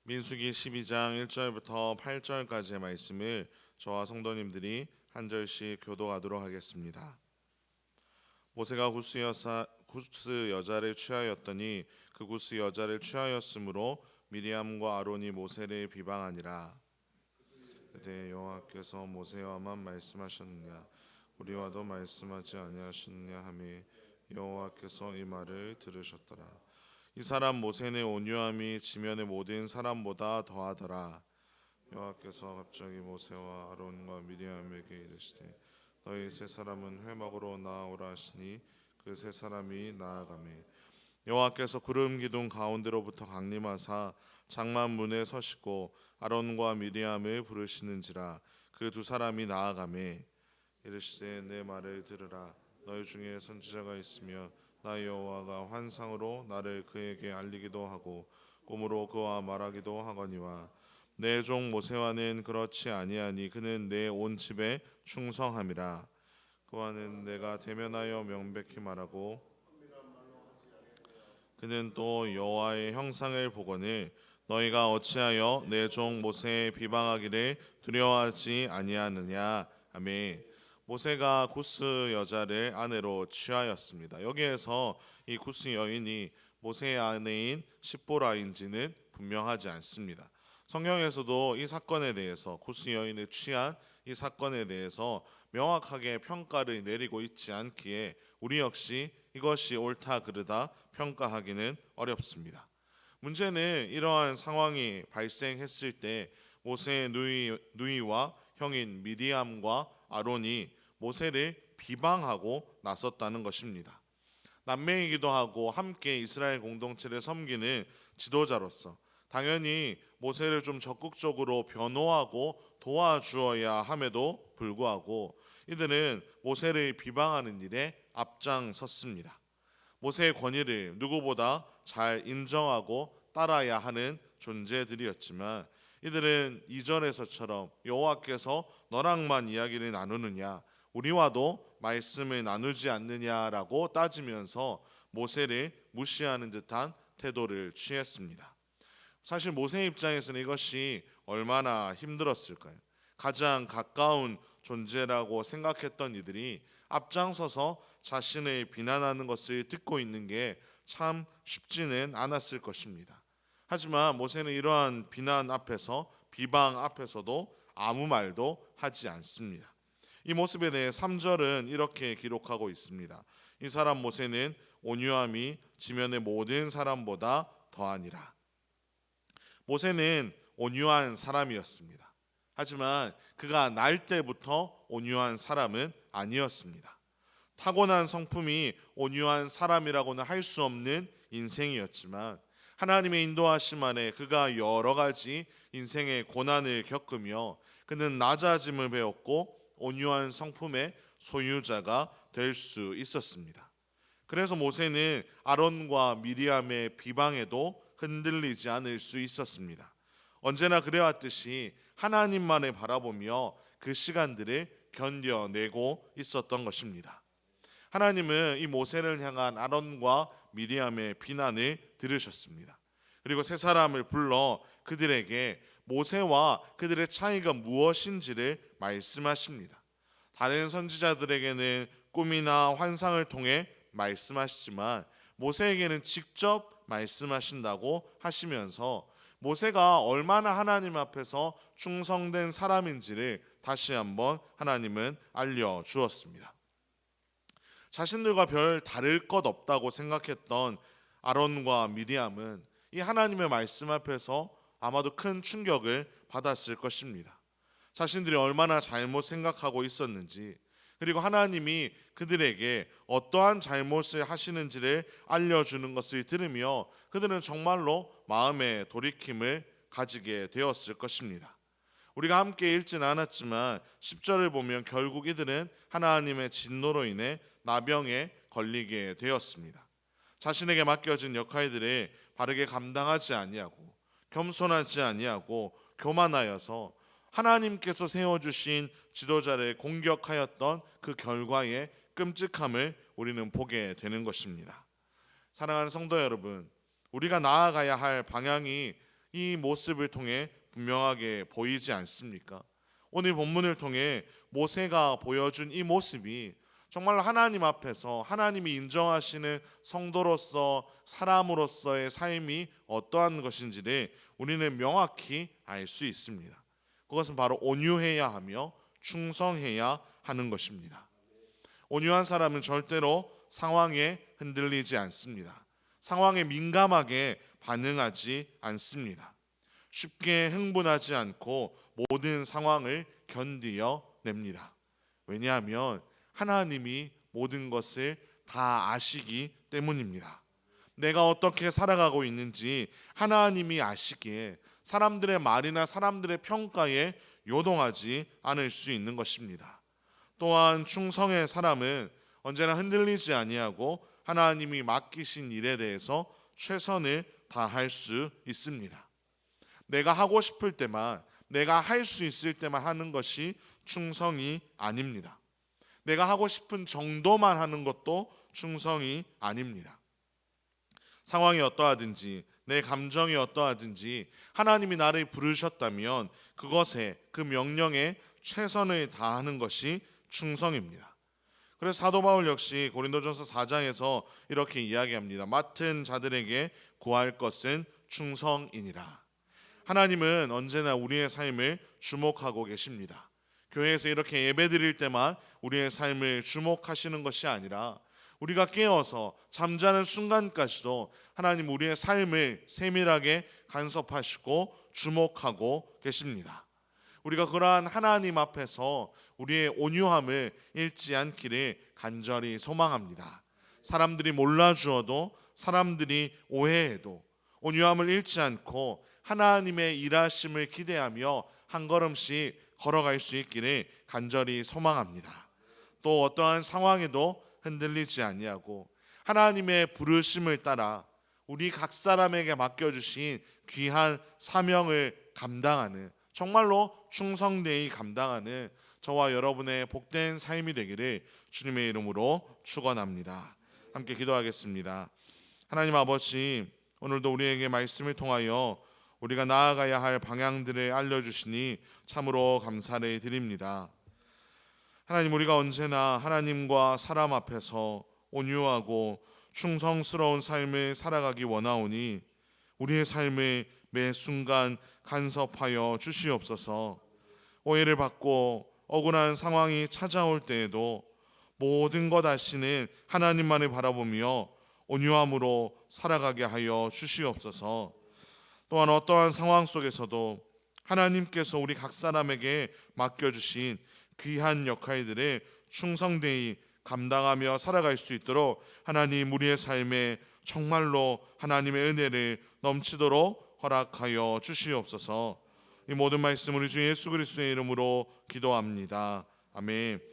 민수기 12장 1절부터 8절까지의 말씀을 저와 성도님들이 한 절씩 교독하도록 하겠습니다. 모세가 구스 여자를 취하였더니 그 구스 여자를 취하였으므로 미리암과 아론이 모세를 비방하니라. 그때 여호와께서 모세와만 말씀하셨느냐 우리와도 말씀하지 아니하셨느냐 하매 여호와께서 이 말을 들으셨더라. 이 사람 모세는 온유함이 지면의 모든 사람보다 더하더라. 여호와께서 갑자기 모세와 아론과 미리암에게 이르시되 너희 세 사람은 회막으로 나아오라 하시니 그 세 사람이 나아가매 여호와께서 구름 기둥 가운데로부터 강림하사 장막 문에 서시고 아론과 미리암을 부르시는지라. 그 두 사람이 나아가매 이르시되 내 말을 들으라. 너희 중에 선지자가 있으며 나 여호와가 환상으로 나를 그에게 알리기도 하고 꿈으로 그와 말하기도 하거니와 내 종 모세와는 그렇지 아니하니 그는 내 온 집에 충성함이라. 그와는 내가 대면하여 명백히 말하고 그는 또 여호와의 형상을 보거늘 너희가 어찌하여 내 종 모세의 비방하기를 두려워하지 아니하느냐 아멘. 모세가 구스 여자를 아내로 취하였습니다. 여기에서 이 구스 여인이 모세의 아내인 십보라인지는 분명하지 않습니다. 성경에서도 이 사건에 대해서 구스 여인을 취한 이 사건에 대해서 명확하게 평가를 내리고 있지 않기에 우리 역시 이것이 옳다 그르다 평가하기는 어렵습니다. 문제는 이러한 상황이 발생했을 때 모세의 누이와 형인 미리암과 아론이 모세를 비방하고 나섰다는 것입니다. 남매이기도 하고 함께 이스라엘 공동체를 섬기는 지도자로서 당연히 모세를 좀 적극적으로 변호하고 도와주어야 함에도 불구하고 이들은 모세를 비방하는 일에 앞장섰습니다. 모세의 권위를 누구보다 잘 인정하고 따라야 하는 존재들이었지만 이들은 2절에서처럼 여호와께서 너랑만 이야기를 나누느냐 우리와도 말씀을 나누지 않느냐라고 따지면서 모세를 무시하는 듯한 태도를 취했습니다. 사실 모세 입장에서는 이것이 얼마나 힘들었을까요? 가장 가까운 존재라고 생각했던 이들이 앞장서서 자신을 비난하는 것을 듣고 있는 게 참 쉽지는 않았을 것입니다. 하지만 모세는 이러한 비난 앞에서 비방 앞에서도 아무 말도 하지 않습니다. 이 모습에 대해 3절은 이렇게 기록하고 있습니다. 이 사람 모세는 온유함이 지면의 모든 사람보다 더하니라. 모세는 온유한 사람이었습니다. 하지만 그가 날 때부터 온유한 사람은 아니었습니다. 타고난 성품이 온유한 사람이라고는 할 수 없는 인생이었지만 하나님의 인도하심 아래 그가 여러 가지 인생의 고난을 겪으며 그는 낮아짐을 배웠고 온유한 성품의 소유자가 될 수 있었습니다. 그래서 모세는 아론과 미리암의 비방에도 흔들리지 않을 수 있었습니다. 언제나 그래왔듯이 하나님만을 바라보며 그 시간들을 견뎌내고 있었던 것입니다. 하나님은 이 모세를 향한 아론과 미리암의 비난을 들으셨습니다. 그리고 세 사람을 불러 그들에게 모세와 그들의 차이가 무엇인지를 말씀하십니다. 다른 선지자들에게는 꿈이나 환상을 통해 말씀하시지만 모세에게는 직접 말씀하신다고 하시면서 모세가 얼마나 하나님 앞에서 충성된 사람인지를 다시 한번 하나님은 알려주었습니다. 자신들과 별 다를 것 없다고 생각했던 아론과 미리암은 이 하나님의 말씀 앞에서 아마도 큰 충격을 받았을 것입니다. 자신들이 얼마나 잘못 생각하고 있었는지 그리고 하나님이 그들에게 어떠한 잘못을 하시는지를 알려주는 것을 들으며 그들은 정말로 마음의 돌이킴을 가지게 되었을 것입니다. 우리가 함께 읽지는 않았지만 10절을 보면 결국 이들은 하나님의 진노로 인해 나병에 걸리게 되었습니다. 자신에게 맡겨진 역할들을 바르게 감당하지 아니하고 겸손하지 아니하고 교만하여서 하나님께서 세워주신 지도자를 공격하였던 그 결과의 끔찍함을 우리는 보게 되는 것입니다. 사랑하는 성도 여러분, 우리가 나아가야 할 방향이 이 모습을 통해 분명하게 보이지 않습니까? 오늘 본문을 통해 모세가 보여준 이 모습이 정말 하나님 앞에서 하나님이 인정하시는 성도로서 사람으로서의 삶이 어떠한 것인지를 우리는 명확히 알 수 있습니다. 그것은 바로 온유해야 하며 충성해야 하는 것입니다. 온유한 사람은 절대로 상황에 흔들리지 않습니다. 상황에 민감하게 반응하지 않습니다. 쉽게 흥분하지 않고 모든 상황을 견디어 냅니다. 왜냐하면 하나님이 모든 것을 다 아시기 때문입니다. 내가 어떻게 살아가고 있는지 하나님이 아시기에 사람들의 말이나 사람들의 평가에 요동하지 않을 수 있는 것입니다. 또한 충성의 사람은 언제나 흔들리지 아니하고 하나님이 맡기신 일에 대해서 최선을 다할 수 있습니다. 내가 하고 싶을 때만, 내가 할 수 있을 때만 하는 것이 충성이 아닙니다. 내가 하고 싶은 정도만 하는 것도 충성이 아닙니다. 상황이 어떠하든지 내 감정이 어떠하든지 하나님이 나를 부르셨다면 그것에, 그 명령에 최선을 다하는 것이 충성입니다. 그래서 사도 바울 역시 고린도전서 4장에서 이렇게 이야기합니다. 맡은 자들에게 구할 것은 충성이니라. 하나님은 언제나 우리의 삶을 주목하고 계십니다. 교회에서 이렇게 예배드릴 때만 우리의 삶을 주목하시는 것이 아니라 우리가 깨어서 잠자는 순간까지도 하나님 우리의 삶을 세밀하게 간섭하시고 주목하고 계십니다. 우리가 그러한 하나님 앞에서 우리의 온유함을 잃지 않기를 간절히 소망합니다. 사람들이 몰라주어도, 사람들이 오해해도 온유함을 잃지 않고 하나님의 일하심을 기대하며 한 걸음씩 걸어갈 수 있기를 간절히 소망합니다. 또 어떠한 상황에도 흔들리지 아니하고 하나님의 부르심을 따라 우리 각 사람에게 맡겨주신 귀한 사명을 감당하는, 정말로 충성되이 감당하는 저와 여러분의 복된 삶이 되기를 주님의 이름으로 축원합니다. 함께 기도하겠습니다. 하나님 아버지, 오늘도 우리에게 말씀을 통하여 우리가 나아가야 할 방향들을 알려주시니 참으로 감사를 드립니다. 하나님, 우리가 언제나 하나님과 사람 앞에서 온유하고 충성스러운 삶을 살아가기 원하오니 우리의 삶을 매 순간 간섭하여 주시옵소서. 오해를 받고 억울한 상황이 찾아올 때에도 모든 것 아시는 하나님만을 바라보며 온유함으로 살아가게 하여 주시옵소서. 또한 어떠한 상황 속에서도 하나님께서 우리 각 사람에게 맡겨주신 귀한 역할들을 충성되이 감당하며 살아갈 수 있도록 하나님 우리의 삶에 정말로 하나님의 은혜를 넘치도록 허락하여 주시옵소서. 이 모든 말씀 우리 주 예수 그리스도의 이름으로 기도합니다. 아멘.